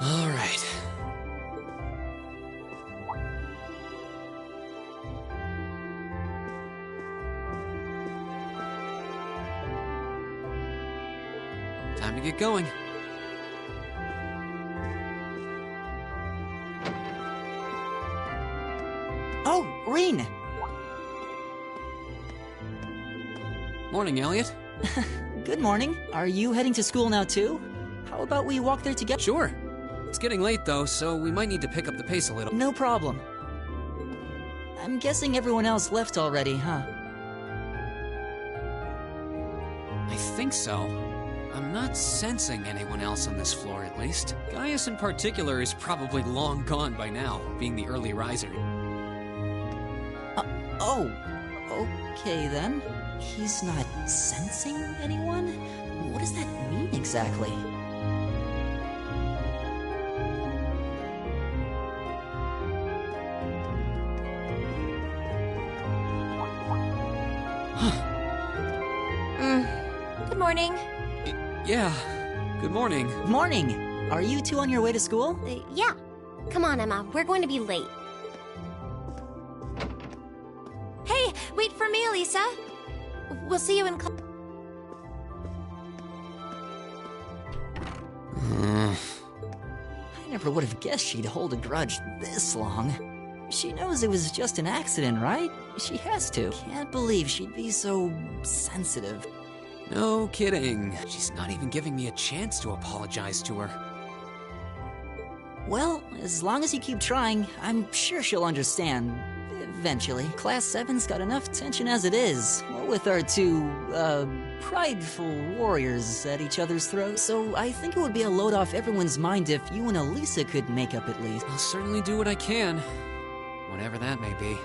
All right. Time to get going. Oh, Rean! Morning, Elliot. Good morning. Are you heading to school now too? How about we walk there together? Sure. It's getting late though, so we might need to pick up the pace a little. No problem. I'm guessing everyone else left already, huh? I think so. I'm not sensing anyone else on this floor, at least. Gaius in particular is probably long gone by now, being the early riser. Oh, okay then. He's not sensing anyone? What does that mean exactly? Good morning. Yeah, good morning. Morning! Are you two on your way to school? Yeah. Come on, Emma. We're going to be late. Hey, wait for me, Elisa. We'll see you in class. I never would have guessed she'd hold a grudge this long. She knows it was just an accident, right? She has to. Can't believe she'd be so sensitive. No kidding. She's not even giving me a chance to apologize to her. Well, as long as you keep trying, I'm sure she'll understand. Eventually. Class 7's got enough tension as it is. What with our two, prideful warriors at each other's throats. So I think it would be a load off everyone's mind if you and Elisa could make up at least. I'll certainly do what I can, whatever that may be.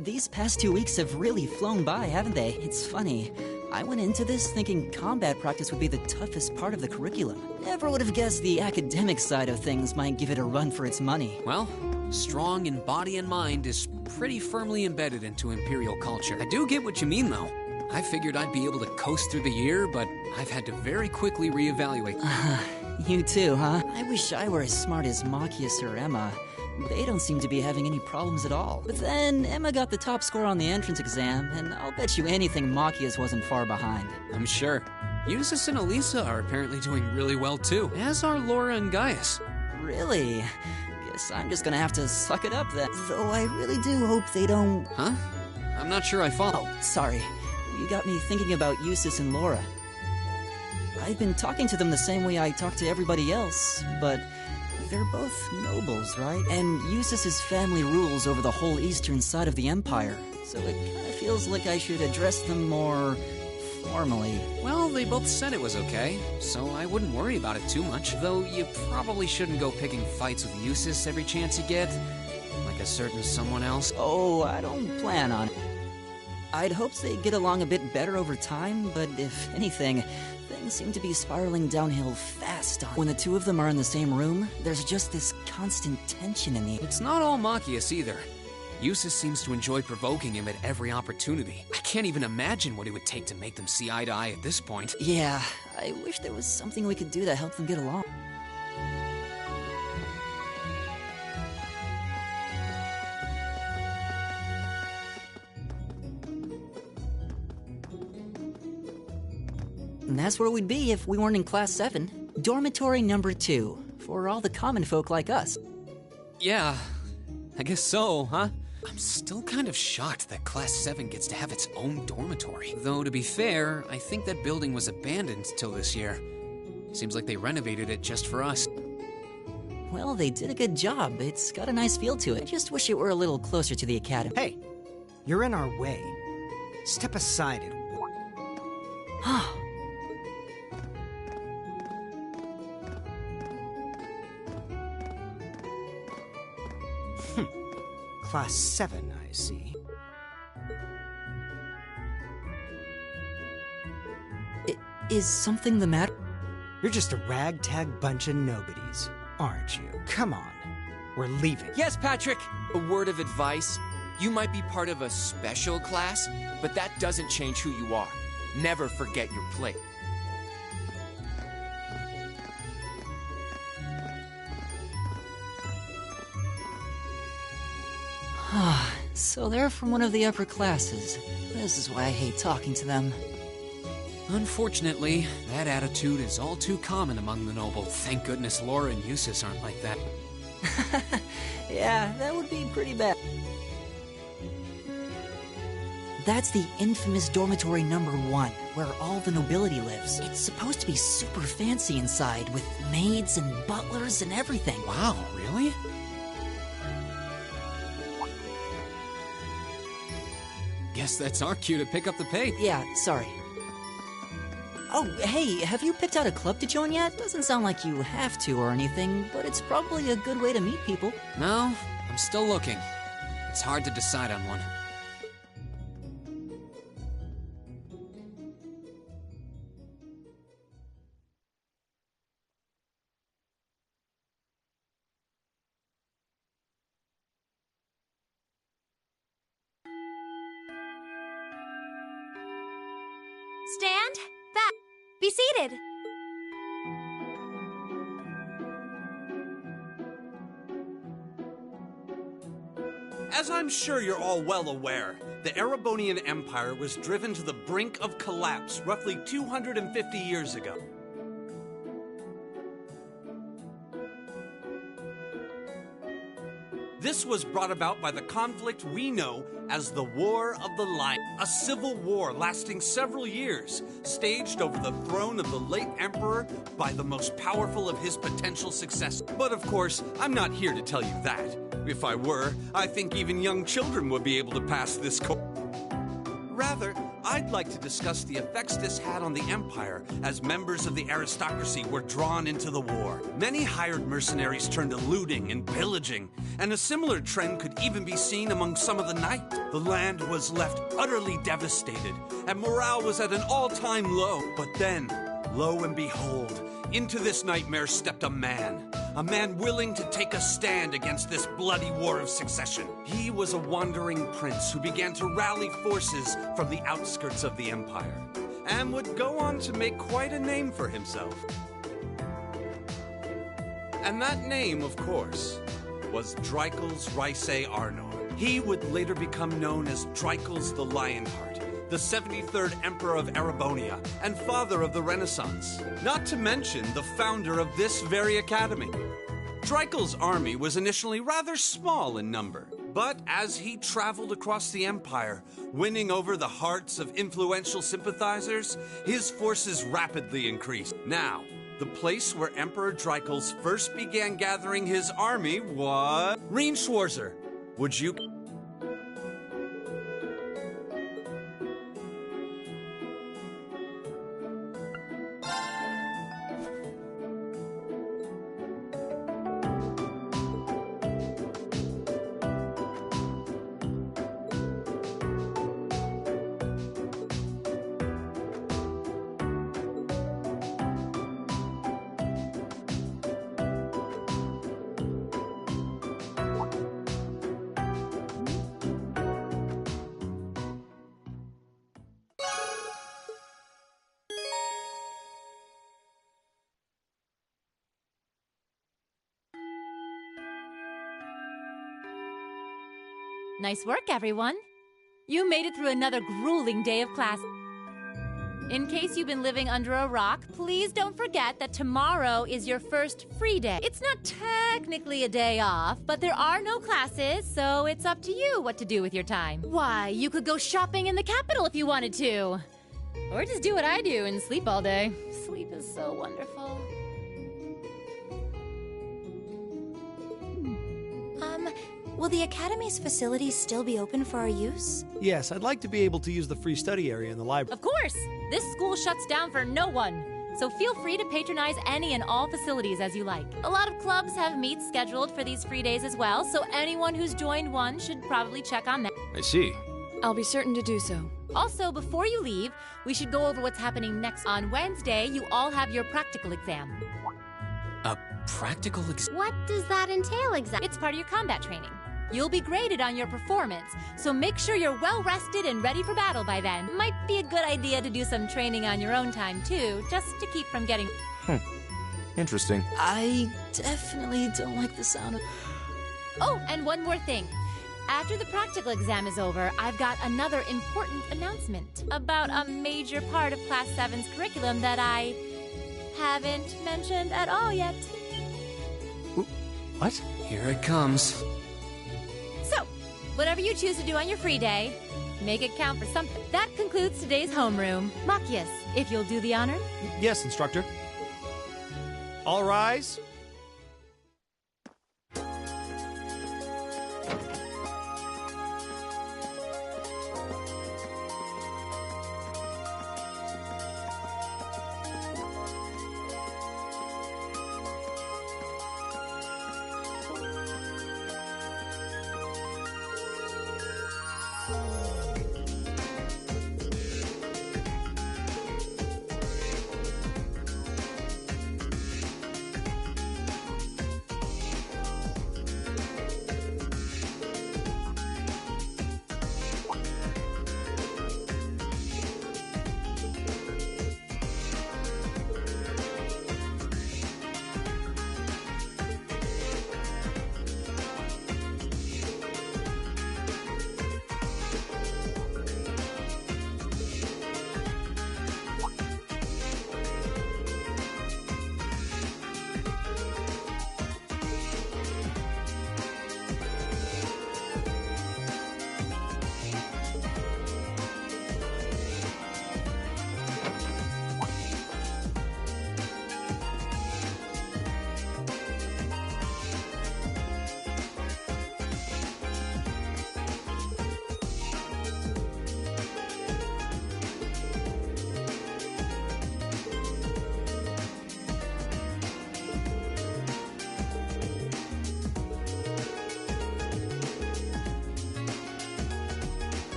These past 2 weeks have really flown by, haven't they? It's funny. I went into this thinking combat practice would be the toughest part of the curriculum. Never would have guessed the academic side of things might give it a run for its money. Well, strong in body and mind is pretty firmly embedded into Imperial culture. I do get what you mean, though. I figured I'd be able to coast through the year, but I've had to very quickly reevaluate. You too, huh? I wish I were as smart as Machias or Emma. They don't seem to be having any problems at all. But then, Emma got the top score on the entrance exam, and I'll bet you anything Machias wasn't far behind. I'm sure. Eustace and Elisa are apparently doing really well too, as are Laura and Gaius. Really? Guess I'm just gonna have to suck it up then. Though I really do hope they don't... Huh? I'm not sure I follow. Oh, sorry. You got me thinking about Eustace and Laura. I've been talking to them the same way I talk to everybody else, but... they're both nobles, right? And Eustace's family rules over the whole eastern side of the Empire, so it kind of feels like I should address them more formally. Well, they both said it was okay, so I wouldn't worry about it too much. Though you probably shouldn't go picking fights with Eustace every chance you get, like a certain someone else. Oh, I don't plan on it. I'd hoped they'd get along a bit better over time, but if anything, things seem to be spiraling downhill fast. When the two of them are in the same room, there's just this constant tension in the... It's not all Machias either. Eustace seems to enjoy provoking him at every opportunity. I can't even imagine what it would take to make them see eye to eye at this point. Yeah, I wish there was something we could do to help them get along. And that's where we'd be if we weren't in Class 7. Dormitory number 2, for all the common folk like us. Yeah, I guess so, huh? I'm still kind of shocked that Class 7 gets to have its own dormitory. Though, to be fair, I think that building was abandoned till this year. Seems like they renovated it just for us. Well, they did a good job. It's got a nice feel to it. I just wish it were a little closer to the academy. Hey, you're in our way. Step aside and... Class 7, I see. Is something the matter? You're just a ragtag bunch of nobodies, aren't you? Come on. We're leaving. Yes, Patrick! A word of advice. You might be part of a special class, but that doesn't change who you are. Never forget your place. So they're from one of the upper classes. This is why I hate talking to them. Unfortunately, that attitude is all too common among the noble. Thank goodness Laura and Eustace aren't like that. Yeah, that would be pretty bad. That's the infamous dormitory number 1, where all the nobility lives. It's supposed to be super fancy inside, with maids and butlers and everything. Wow, really? Guess that's our cue to pick up the pace. Yeah, sorry. Oh, hey, have you picked out a club to join yet? Doesn't sound like you have to or anything, but it's probably a good way to meet people. No, I'm still looking. It's hard to decide on one. Stand back. Be seated. As I'm sure you're all well aware, the Erebonian Empire was driven to the brink of collapse roughly 250 years ago. This was brought about by the conflict we know as the War of the Lion, a civil war lasting several years, staged over the throne of the late emperor by the most powerful of his potential successors. But of course, I'm not here to tell you that. If I were, I think even young children would be able to pass this course. Rather, I'd like to discuss the effects this had on the Empire as members of the aristocracy were drawn into the war. Many hired mercenaries turned to looting and pillaging, and a similar trend could even be seen among some of the knights. The land was left utterly devastated, and morale was at an all-time low. But then, lo and behold, into this nightmare stepped a man willing to take a stand against this bloody war of succession. He was a wandering prince who began to rally forces from the outskirts of the empire, and would go on to make quite a name for himself. And that name, of course, was Dreichels Rhysei Arnor. He would later become known as Dreichels the Lionheart, the 73rd Emperor of Erebonia, and father of the Renaissance, not to mention the founder of this very academy. Dreichels' army was initially rather small in number, but as he traveled across the empire, winning over the hearts of influential sympathizers, his forces rapidly increased. Now, the place where Emperor Dreichels first began gathering his army was Rien Schwarzer. Would you... Nice work, everyone. You made it through another grueling day of class. In case you've been living under a rock, please don't forget that tomorrow is your first free day. It's not technically a day off, but there are no classes, so it's up to you what to do with your time. Why, you could go shopping in the capital if you wanted to. Or just do what I do and sleep all day. Sleep is so wonderful. Will the Academy's facilities still be open for our use? Yes, I'd like to be able to use the free study area in the library. Of course! This school shuts down for no one. So feel free to patronize any and all facilities as you like. A lot of clubs have meets scheduled for these free days as well, so anyone who's joined one should probably check on that. I see. I'll be certain to do so. Also, before you leave, we should go over what's happening next. On Wednesday, you all have your practical exam. A practical exam? What does that entail exactly? It's part of your combat training. You'll be graded on your performance, so make sure you're well rested and ready for battle by then. Might be a good idea to do some training on your own time, too, just to keep from getting... Interesting. I definitely don't like the sound of... Oh, and one more thing. After the practical exam is over, I've got another important announcement about a major part of Class 7's curriculum that I haven't mentioned at all yet. What? Here it comes. So, whatever you choose to do on your free day, make it count for something. That concludes today's homeroom. Machias, if you'll do the honor. Yes, instructor. All rise.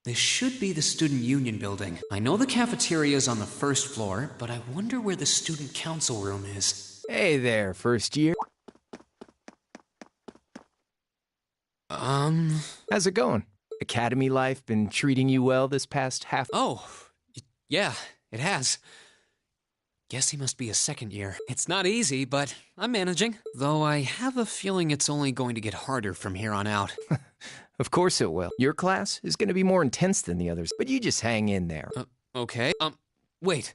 This should be the Student Union building. I know the cafeteria is on the first floor, but I wonder where the Student Council room is. Hey there, first year. How's it going? Academy life been treating you well this past half? Oh, yeah, it has. Guess he must be a second year. It's not easy, but I'm managing. Though I have a feeling it's only going to get harder from here on out. Of course it will. Your class is going to be more intense than the others, but you just hang in there. Okay. Wait.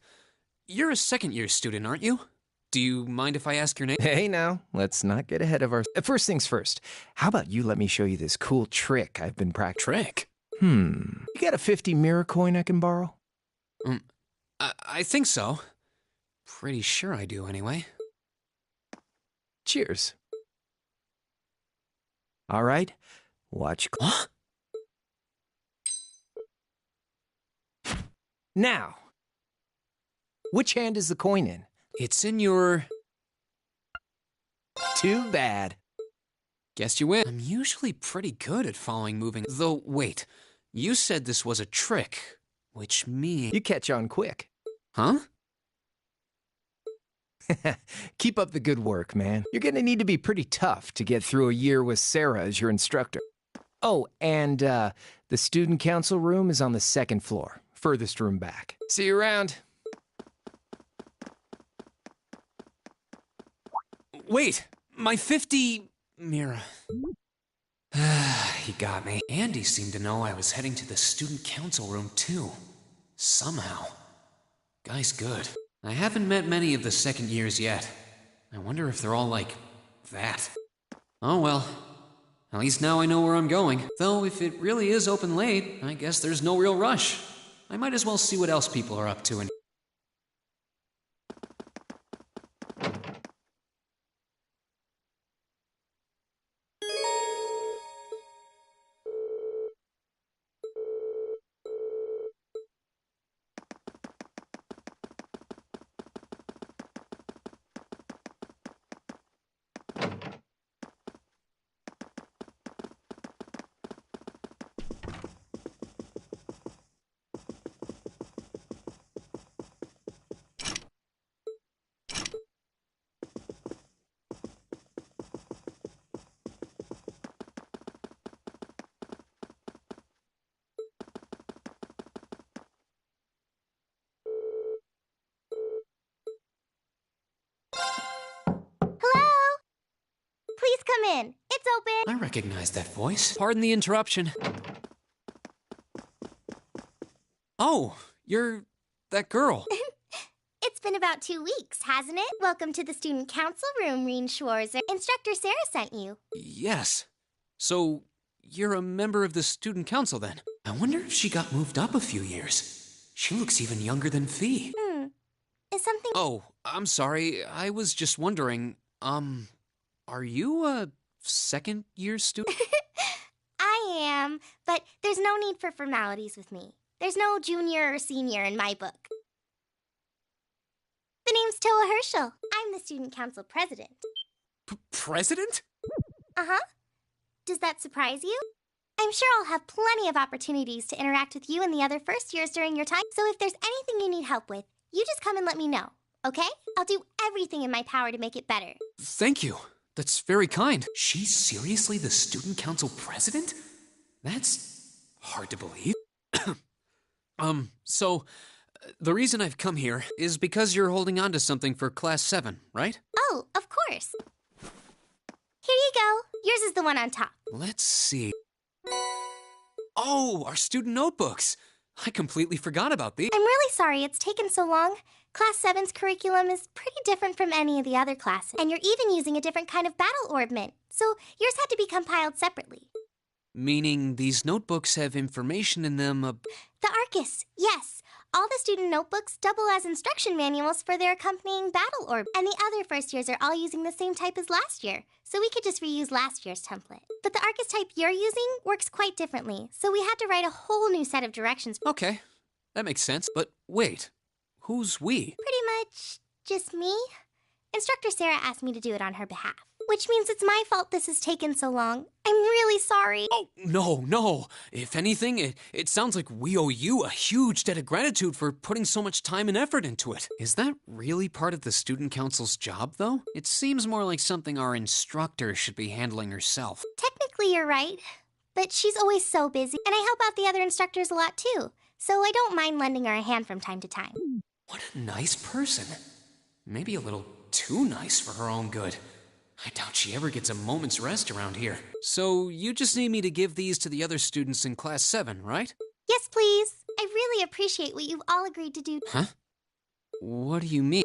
You're a second year student, aren't you? Do you mind if I ask your name? Hey now, let's not get ahead of our... First things first, how about you let me show you this cool trick I've been practicing? Trick? You got a 50 mirror coin I can borrow? I think so. Pretty sure I do, anyway. Cheers. All right, watch... Huh? Now, which hand is the coin in? It's in your... Too bad. Guess you win. I'm usually pretty good at following moving... Though, wait. You said this was a trick, which means... You catch on quick. Huh? Keep up the good work, man. You're gonna need to be pretty tough to get through a year with Sarah as your instructor. Oh, and the student council room is on the second floor. Furthest room back. See you around. Wait! My 50... Mira. He got me. Andy seemed to know I was heading to the student council room, too. Somehow. Guy's good. I haven't met many of the second years yet. I wonder if they're all like... that. Oh well. At least now I know where I'm going. Though if it really is open late, I guess there's no real rush. I might as well see what else people are up to and... Come in. It's open. I recognize that voice. Pardon the interruption. Oh, you're that girl. It's been about 2 weeks, hasn't it? Welcome to the student council room, Reen Schwarzer. Instructor Sarah sent you. Yes. So, you're a member of the student council then? I wonder if she got moved up a few years. She looks even younger than Fee. Is something... Oh, I'm sorry. I was just wondering, are you a second year student? I am, but there's no need for formalities with me. There's no junior or senior in my book. The name's Toa Herschel. I'm the student council president. President? Uh-huh. Does that surprise you? I'm sure I'll have plenty of opportunities to interact with you and the other first years during your time, so if there's anything you need help with, you just come and let me know, okay? I'll do everything in my power to make it better. Thank you. That's very kind. She's seriously the student council president? That's hard to believe. The reason I've come here is because you're holding on to something for Class 7, right? Oh, of course. Here you go. Yours is the one on top. Let's see. Oh, our student notebooks. I completely forgot about these. I'm really sorry it's taken so long. Class 7's curriculum is pretty different from any of the other classes, and you're even using a different kind of battle orbment, so yours had to be compiled separately. Meaning these notebooks have information in them The Arcus, yes. All the student notebooks double as instruction manuals for their accompanying battle orb, and the other first years are all using the same type as last year, so we could just reuse last year's template. But the Arcus type you're using works quite differently, so we had to write a whole new set of directions. Okay, that makes sense. But wait, who's we? Pretty much just me. Instructor Sarah asked me to do it on her behalf. which means it's my fault this has taken so long. I'm really sorry. Oh, no. If anything, it sounds like we owe you a huge debt of gratitude for putting so much time and effort into it. Is that really part of the student council's job, though? It seems more like something our instructor should be handling herself. Technically, you're right. But she's always so busy, and I help out the other instructors a lot too. So I don't mind lending her a hand from time to time. What a nice person. Maybe a little too nice for her own good. I doubt she ever gets a moment's rest around here. So you just need me to give these to the other students in Class 7, right? Yes, please. I really appreciate what you've all agreed to do. Huh? What do you mean?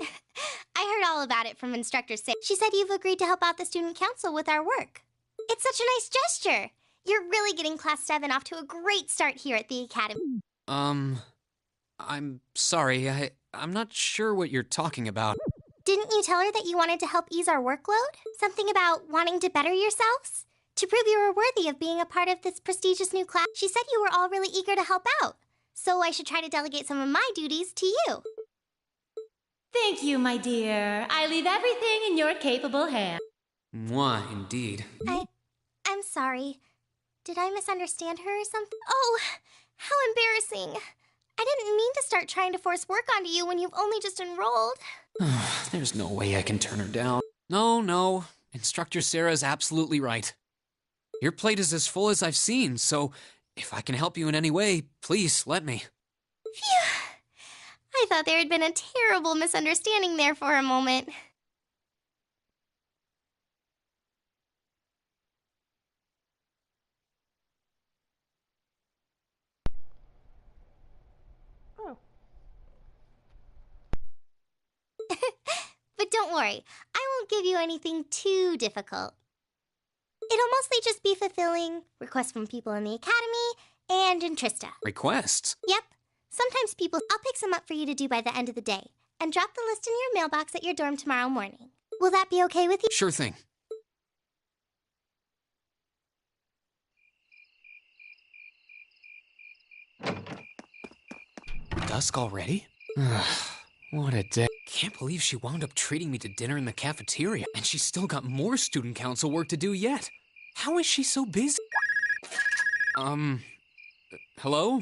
I heard all about it from Instructor 6. She said you've agreed to help out the student council with our work. It's such a nice gesture. You're really getting Class 7 off to a great start here at the Academy. I'm sorry. I'm not sure what you're talking about. Didn't you tell her that you wanted to help ease our workload? Something about wanting to better yourselves? To prove you were worthy of being a part of this prestigious new class? She said you were all really eager to help out. So I should try to delegate some of my duties to you. Thank you, my dear. I leave everything in your capable hands. Mwah, indeed. I'm sorry. Did I misunderstand her or something? Oh, how embarrassing. I didn't mean to start trying to force work onto you when you've only just enrolled. There's no way I can turn her down. No. Instructor Sarah's absolutely right. Your plate is as full as I've seen, so if I can help you in any way, please let me. Phew. I thought there had been a terrible misunderstanding there for a moment. But don't worry, I won't give you anything too difficult. It'll mostly just be fulfilling requests from people in the Academy and in Trista. Requests? Yep. Sometimes I'll pick some up for you to do by the end of the day and drop the list in your mailbox at your dorm tomorrow morning. Will that be okay with you? Sure thing. Dusk already? What a day. Can't believe she wound up treating me to dinner in the cafeteria, and she's still got more student council work to do yet. How is she so busy? Hello?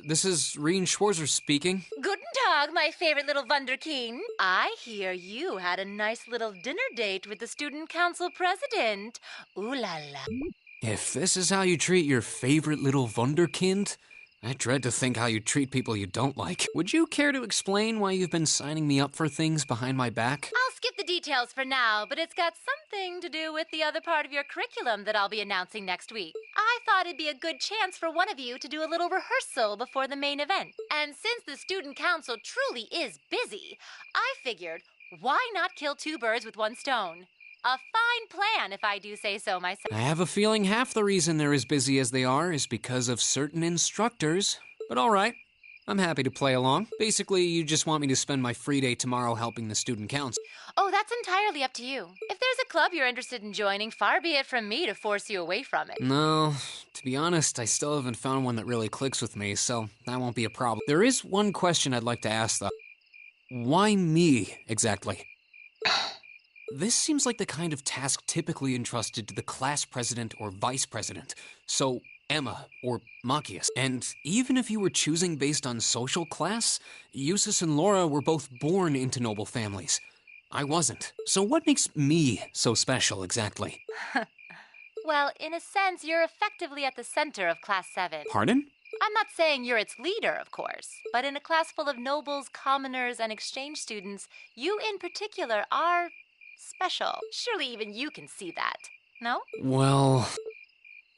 This is Rien Schwarzer speaking. Guten Tag, my favorite little Wunderkind. I hear you had a nice little dinner date with the student council president. Ooh la la. If this is how you treat your favorite little Wunderkind, I dread to think how you treat people you don't like. Would you care to explain why you've been signing me up for things behind my back? I'll skip the details for now, but it's got something to do with the other part of your curriculum that I'll be announcing next week. I thought it'd be a good chance for one of you to do a little rehearsal before the main event. And since the student council truly is busy, I figured, why not kill two birds with one stone? A fine plan, if I do say so myself. I have a feeling half the reason they're as busy as they are is because of certain instructors. But all right, I'm happy to play along. Basically, you just want me to spend my free day tomorrow helping the student council. Oh, that's entirely up to you. If there's a club you're interested in joining, far be it from me to force you away from it. No, to be honest, I still haven't found one that really clicks with me, so that won't be a problem. There is one question I'd like to ask, though. Why me, exactly? This seems like the kind of task typically entrusted to the class president or vice president. So, Emma or Machias. And even if you were choosing based on social class, Eustace and Laura were both born into noble families. I wasn't. So what makes me so special, exactly? Well, in a sense, you're effectively at the center of Class 7. Pardon? I'm not saying you're its leader, of course, but in a class full of nobles, commoners, and exchange students, you in particular are special. Surely even you can see that, no? Well...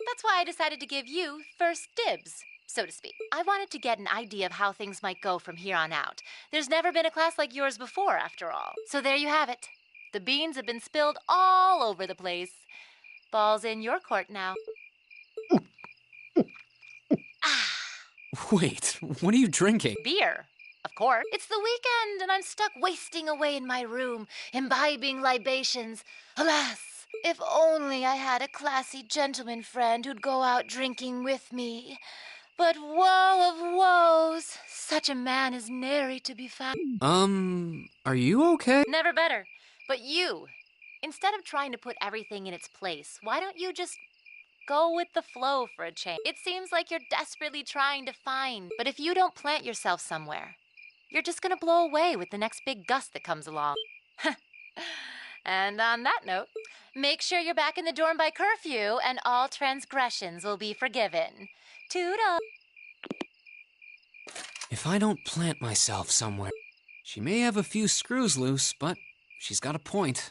That's why I decided to give you first dibs, so to speak. I wanted to get an idea of how things might go from here on out. There's never been a class like yours before, after all. So there you have it. The beans have been spilled all over the place. Ball's in your court now. Wait, what are you drinking? Beer. Of course. It's the weekend, and I'm stuck wasting away in my room, imbibing libations. Alas, if only I had a classy gentleman friend who'd go out drinking with me. But woe of woes, such a man is nary to be found. Are you okay? Never better. But you, Instead of trying to put everything in its place, why don't you just go with the flow for a change? It seems like you're desperately trying to find, but if you don't plant yourself somewhere, you're just gonna blow away with the next big gust that comes along. And on that note, make sure you're back in the dorm by curfew and all transgressions will be forgiven. Toodle! If I don't plant myself somewhere, she may have a few screws loose, but she's got a point.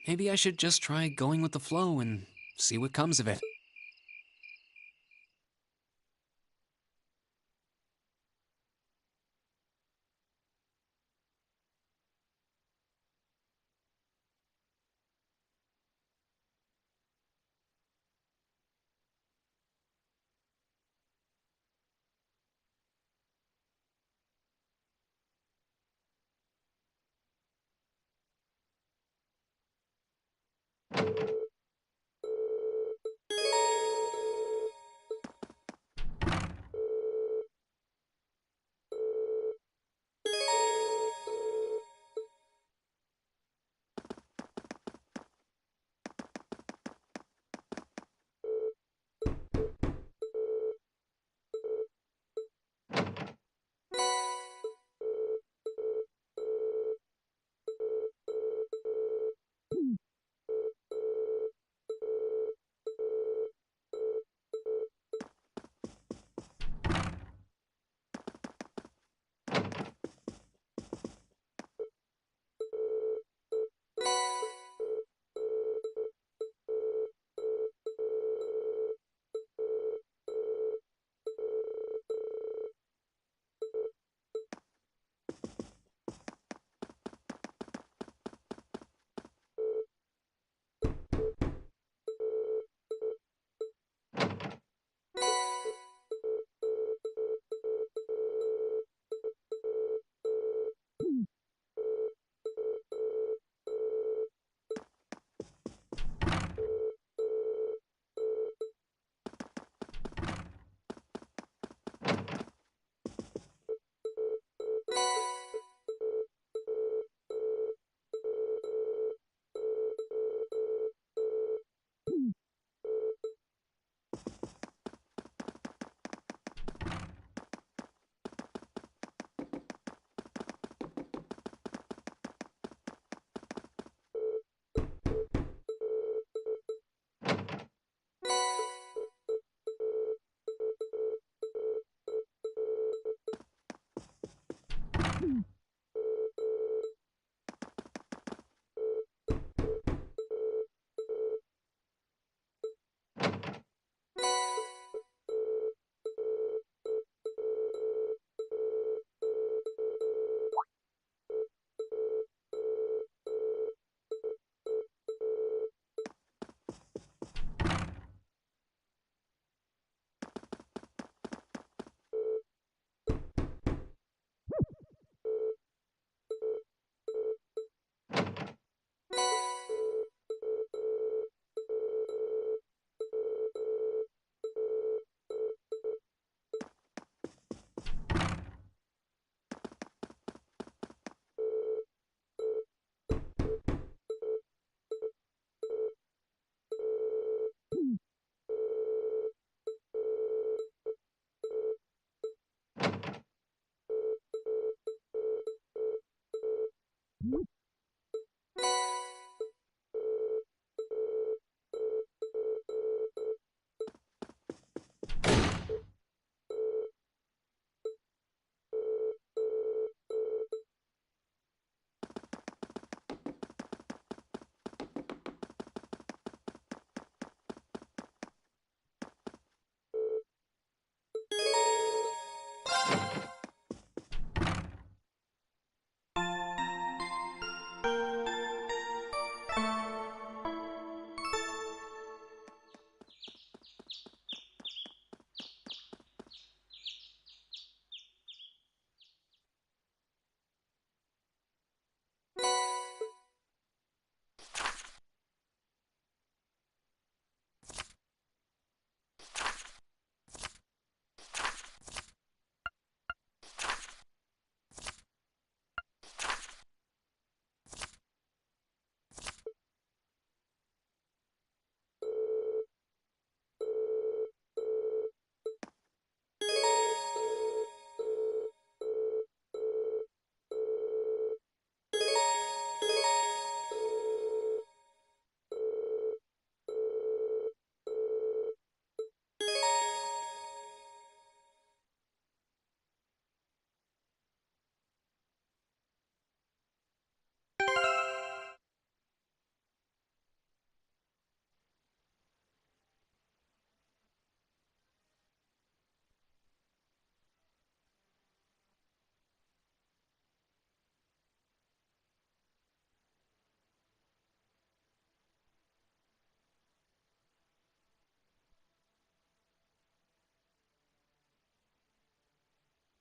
Maybe I should just try going with the flow and see what comes of it.